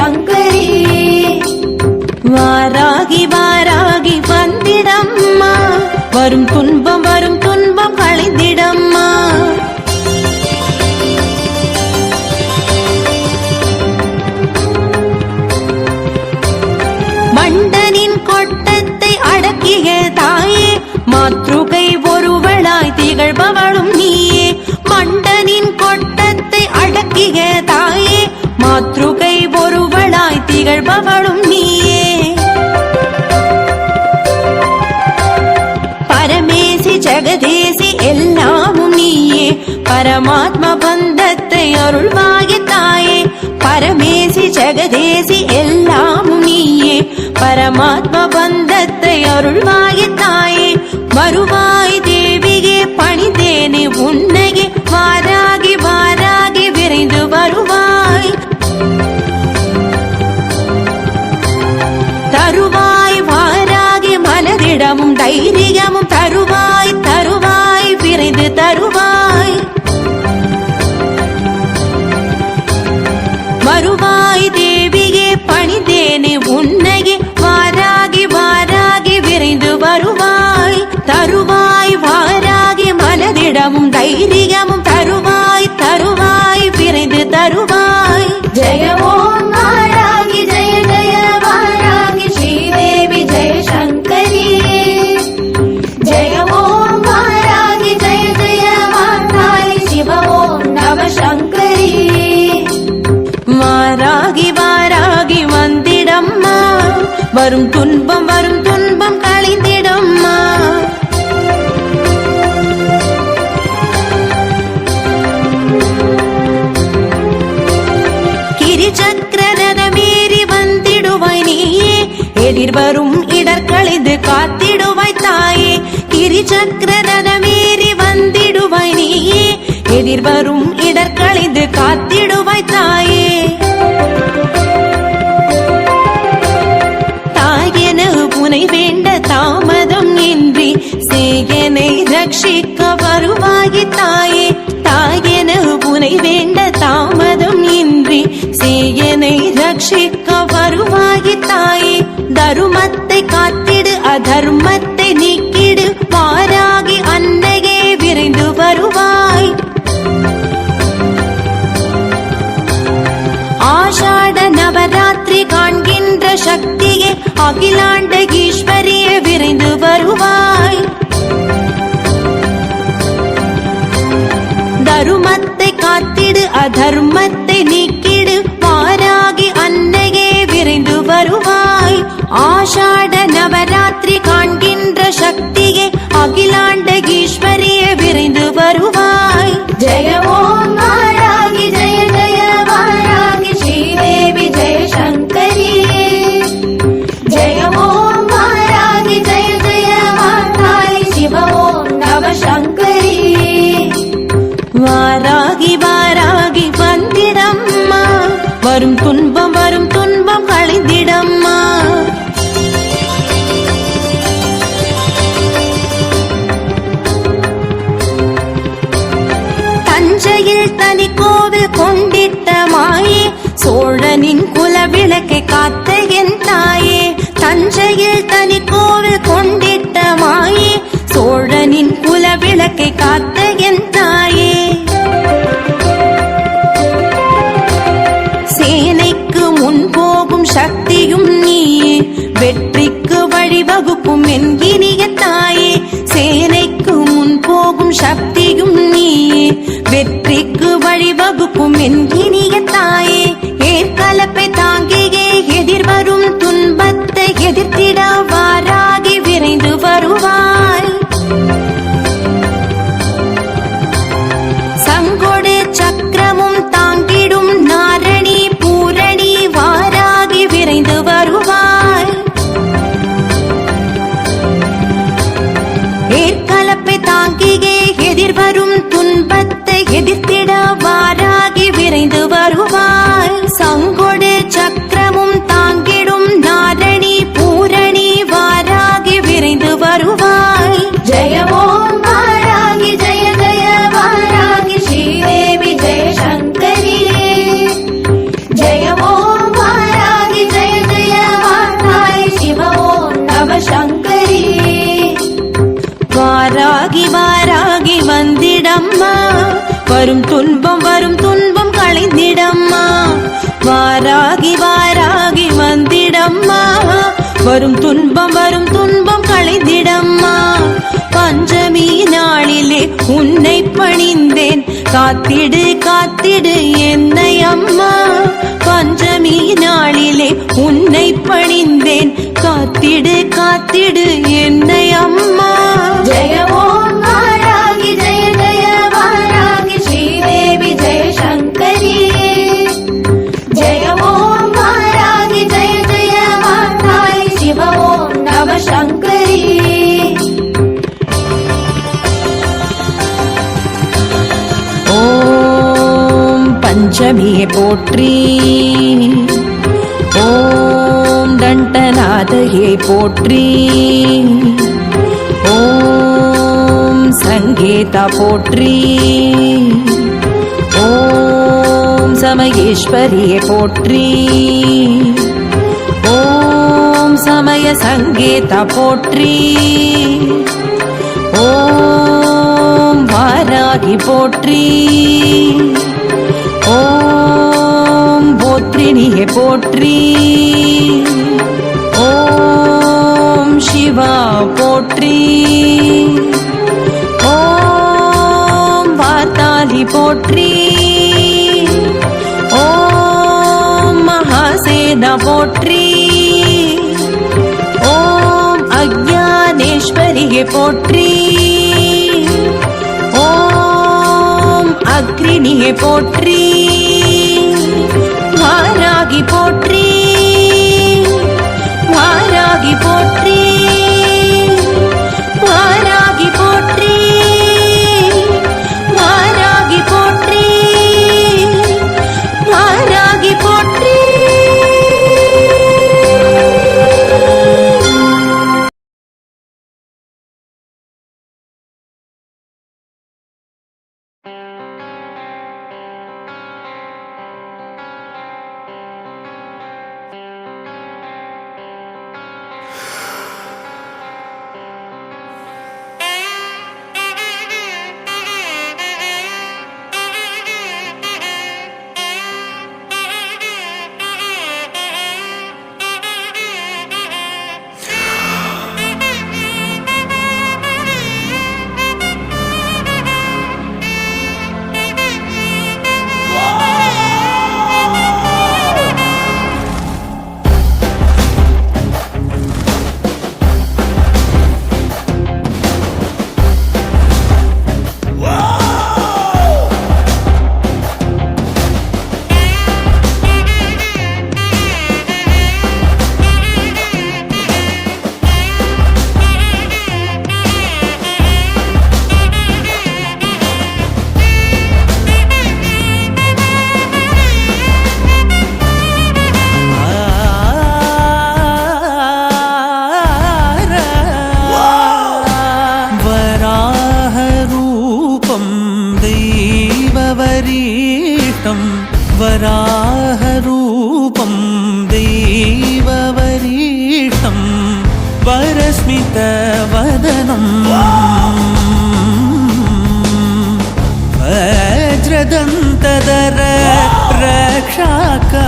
சங்கரி. வாராகி வாராகி வந்திடம்மா, வரும் துன்பம் களைந்திடம்மா. மண்டனின் கொட்டத்தை அடக்கிய தாயே, மாத்ருகை ஒருவளாய் திகழ்பவளும் நீயே. மண்டனின் கொட்டத்தை அடக்கிய தாயே, மாத்ருகை ஒருவளாய் திகழ்பவளும் நீயே. பரமேசி ஜெகதேசி எல்லாமும் நீயே, பரமாத்ம பந்தத்தை அருள்வாய தாயே. பரமேசி ஜெகதேசி எல்லாமும் நீயே, பரமாத்ம பந்தத்தை அருள்வாய தாயே. வருவாய் தேவியே பணிந்தேனே உன்னையே, வாராகி வாராகி விரைந்து வருவாய். தருவாய் வாராகி மனதிடமும் தைரியமும், தருவாய் தருவாய் விரைந்து தருவாய். வருவாய் தேவியே பணிந்தேனே உன்னையே, வாராகி வாராகி விரைந்து வருவாய். தருவாய் வாராகி மனதிடமும் தைரியமும், தருவாய் தருவாய் விரைந்து தருவாய். ஜெய ஓம் வாராகி ஜெய ஜெய வாராகி ஸ்ரீதேவி ஜெய சங்கரி. ஜெய ஓம் வாராகி ஜெய ஜெய வாராகி சிவ ஓம் நம சங்கரி. வாராகி வாராகி வந்திடம்மா, வரும் துன்பம் களைந்திடம்மா. கிரிசக்கரரதமேறி வந்திடுவாய் நீயே, எதிர்வரும் இடர்களைந்து காத்திடுவாய் தாயே. கிரிசக்கரரதமேறி வந்திடுவாய் நீயே, எதிர்வரும் இடர்களைந்து காத்திடுவாய் தாயே. தாயென உனை வேண்ட தாமதம் இன்றி, சேயனை ரட்சிக்க வருவாய் தாயே. தாயென உனை வேண்ட தாமதம் இன்றி, சேயனை ரட்சிக்க வருவாய் தாயே. தருமத்தை காத்திடு அதர்மத்தை நீக்கிடு, வாராகி அன்னையே விரைந்து வருவாய். ஆஷாட நவராத்திரி காண்கின்ற சக்தியே, அகிலாண்ட ஈஸ்வரியே விரைந்து வருவாய். தருமத்தை காத்திடு அதர்மத்தை நீக்கிடு, வாராகி அன்னையே விரைந்து வருவாய். ஆஷாட நவராத்திரி காண்கின்ற சக்தியே, அகிலாண்ட ஈஸ்வரியே விரைந்து வருவாய். ஜெய ஓம் வாராகி ஜெய ஜெய வாராகி ஸ்ரீதேவி ஜெய சங்கரி. ஜெய ஓம் வாராகி ஜெய ஜெய வாராகி சிவ ஓம் நம சங்கரி. வாராகி வாராகி வந்திடம்மா, வரும் துன்பம் களைந்திடம்மா. தஞ்சையில் தனி கோவில் கொண்டிட்ட மாயே, சோழனின் குலவிளக்கை காத்த என் தாயே. தஞ்சையில் தனி கோவில் கொண்டிட்ட மாயே, சோழனின் குலவிளக்கை காத்த என் தாயே. சேனைக்கு முன் போகும் சக்தியும் நீயே, வெற்றிக்கு வழிவகுக்கும் என் இனிய தாயே. சேனைக்கு முன் போகும் சக்தியும் நீயே, வெற்றிக்கு வழிவகுக்கும் என் இனிய தாயே. ஏற்கலப்பை தாங்கியே எதிர்வரும் துன்பத்தை எதிர்த்திட, வாராகி விரைந்து வருவாய். சங்கொடு சக்கரமும் தாங்கிடும் நாரணி பூரணி, வாராகி விரைந்து வரும் துன்பம் களைந்திடம்மா வாராகி வாராகி வந்திடம்மா வரும் துன்பம் களைந்திடம்மா பஞ்சமி நாளிலே உன்னை பணிந்தேன் காத்திடு காத்திடு என்னை அம்மா பஞ்சமி நாளிலே உன்னை பணிந்தேன் காத்திடு காத்திடு என்னை அம்மா ஜெய ஓம் வாராகி ஜெய ஜெய வாராகி ஸ்ரீதேவி ஜெய சங்கரி ஜெய ஓம் வாராகி ஜெய ஜெய வாராகி சிவ ஓம் நம சங்கரி ஓம் பஞ்சமியே போற்றி ஓம் தண்டநாதையே போற்றி ஓம் சங்கீதா போற்றி ஓம் சமயேஸ்வரியே போற்றி ஓம் சமய சங்கீதா போற்றி ஓம் வாராகி போற்றி ஓம் போத்ரிணியே போற்றி ஓம் சிவா போற்றி ஓம் வார்த்தாலி போற்றி ஓம் மகாசேனா போற்றி ஓம் அஜ்ஞானேஸ்வரியே போற்றி ஓம் அக்ரிணியே போற்றி வாராகி போற்றி வாராகி போற்றி வாராகி போற்றி வாராகி போற்றி வாராகி போற்றி वराहरूपं देववरीष्टं वरस्मितवदनं वज्रदन्तधर रक्षाकवचम्